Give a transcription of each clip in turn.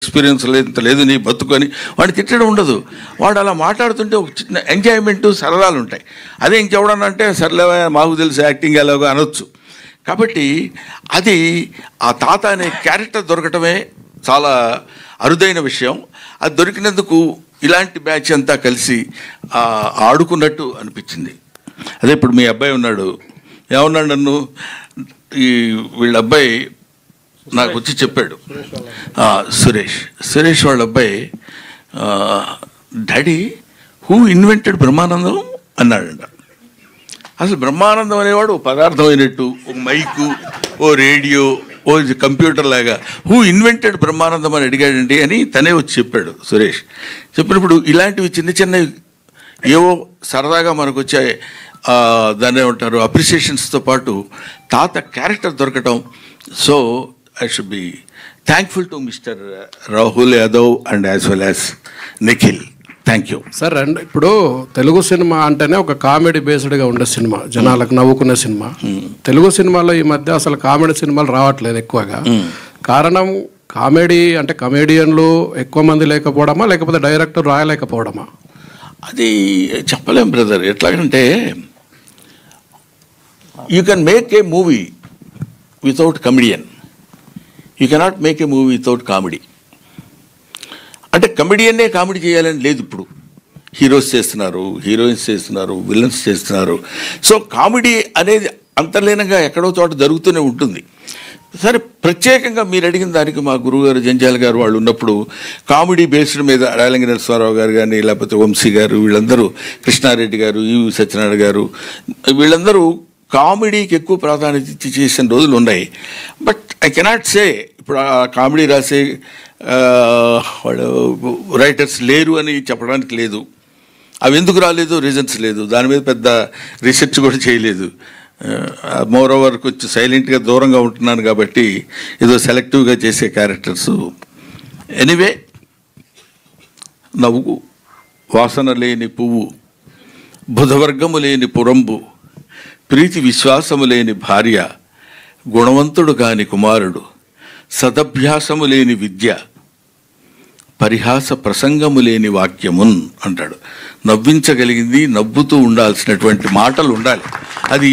Experience లేదు లేదు నీ బతుకొని వాడిని తిట్టడం ఉండదు. వాడు అలా మాట్లాడుతుంటే ఒక చిన్న ఎంజాయ్మెంట్ సరదాలు ఉంటాయి. అదే ఇంకెవడన్నా అంటే సర్లే మాకు తెలుసు యాక్టింగ్ ఎలాగో అనొచ్చు. కాబట్టి అది ఆ తాత అనే క్యారెక్టర్ దొరకటమే చాలా అరుదైన విషయం. అది దొరికినందుకు ఇలాంటి బ్యాచ్ అంతా కలిసి ఆడుకున్నట్టు అనిపించింది. అదే ఇప్పుడు మీ అబ్బాయి ఉన్నాడు, ఏమన్నాడు నన్ను, వీళ్ళ అబ్బాయి నాకు వచ్చి చెప్పాడు, సురేష్ వాళ్ళ అబ్బాయి, డాడీ హూ ఇన్వెంటెడ్ బ్రహ్మానందం అన్నాడంట. అసలు బ్రహ్మానందం అనేవాడు ఓ పదార్థం అయినట్టు, ఒక మైకు, ఓ రేడియో, ఓ కంప్యూటర్ లాగా హూ ఇన్వెంటెడ్ బ్రహ్మానందం అని అడిగాడండి అని తనే వచ్చి చెప్పాడు సురేష్. చెప్పినప్పుడు ఇలాంటివి చిన్న చిన్నవి ఏవో సరదాగా మనకు వచ్చాయి, దాన్ని ఏమంటారు అప్రిసియేషన్స్తో పాటు తాత క్యారెక్టర్ దొరకటం. So I should be thankful to mister Rahul Yadav and as well as Nikhil. Thank you sir. And ఇప్పుడు తెలుగు సినిమా అంటేనే ఒక కామెడీ బేస్డ్గా ఉండే సినిమా, జనాలకు నవ్వుకునే సినిమా. తెలుగు సినిమాలో ఈ మధ్య అసలు కామెడీ సినిమాలు రావట్లేదు ఎక్కువగా. కారణం కామెడీ అంటే కమెడియన్లు ఎక్కువ మంది లేకపోవడమా, లేకపోతే డైరెక్టర్ రాయలేకపోవడమా? అది చెప్పలేం బ్రదర్. ఎట్లాగంటే you can make a movie without comedian, you cannot make a movie without comedy. అంటే కమెడియన్నే కామెడీ చేయాలని లేదు. ఇప్పుడు హీరోస్ చేస్తున్నారు, హీరోయిన్స్ చేస్తున్నారు, విలన్స్ చేస్తున్నారు. సో కామెడీ అనేది అంతర్లీనంగా ఎక్కడో చోట జరుగుతూనే ఉంటుంది. సరే, ప్రత్యేకంగా మీరు అడిగిన దానికి మా గురువుగారు జంజాల గారు వాళ్ళు ఉన్నప్పుడు కామెడీ బేస్డ్ మీద రాయలంగి నరసింహారావు గారు కానీ, లేకపోతే వంశీ గారు, వీళ్ళందరూ, కృష్ణారెడ్డి గారు, ఈవి సత్యనారాయణ గారు, వీళ్ళందరూ కామెడీకి ఎక్కువ ప్రాధాన్యత ఇచ్చి చేసిన రోజులు ఉన్నాయి. బట్ ఐ కెనాట్ సే ఇప్పుడు ఆ కామెడీ రాసే వాళ్ళు రైటర్స్ లేరు అని చెప్పడానికి లేదు. అవి ఎందుకు రాలేదు, రీజన్స్ లేదు. దాని మీద పెద్ద రీసెర్చ్ కూడా చేయలేదు. మోర్ ఓవర్ కొంచెం సైలెంట్గా దూరంగా ఉంటున్నాను కాబట్టి ఏదో సెలెక్టివ్గా చేసే క్యారెక్టర్స్. ఎనీవే, నవ్వు వాసన లేని పువ్వు, బుధవర్గము లేని పురంబు, ప్రీతి విశ్వాసము లేని భార్య, గుణవంతుడు కాని కుమారుడు, సదభ్యాసము లేని విద్య, పరిహాస ప్రసంగము లేని వాక్యమున్ అంటాడు. నవ్వించగలిగింది, నవ్వుతూ ఉండాల్సినటువంటి మాటలు ఉండాలి. అది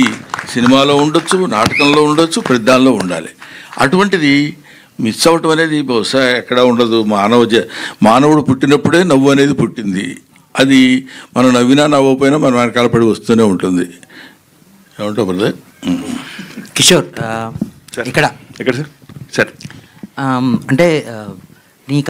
సినిమాలో ఉండొచ్చు, నాటకంలో ఉండొచ్చు, ప్రతిదానిలో ఉండాలి. అటువంటిది మిస్ అవటం అనేది బహుశా ఎక్కడా ఉండదు. మానవుడు పుట్టినప్పుడే నవ్వు అనేది పుట్టింది. అది మనం నవ్వినా నవ్వకపోయినా మన వెనకాల పడి వస్తూనే ఉంటుంది. ఏమంటావు బ్రదర్? కిషోర్, ఇక్కడ సార్ అంటే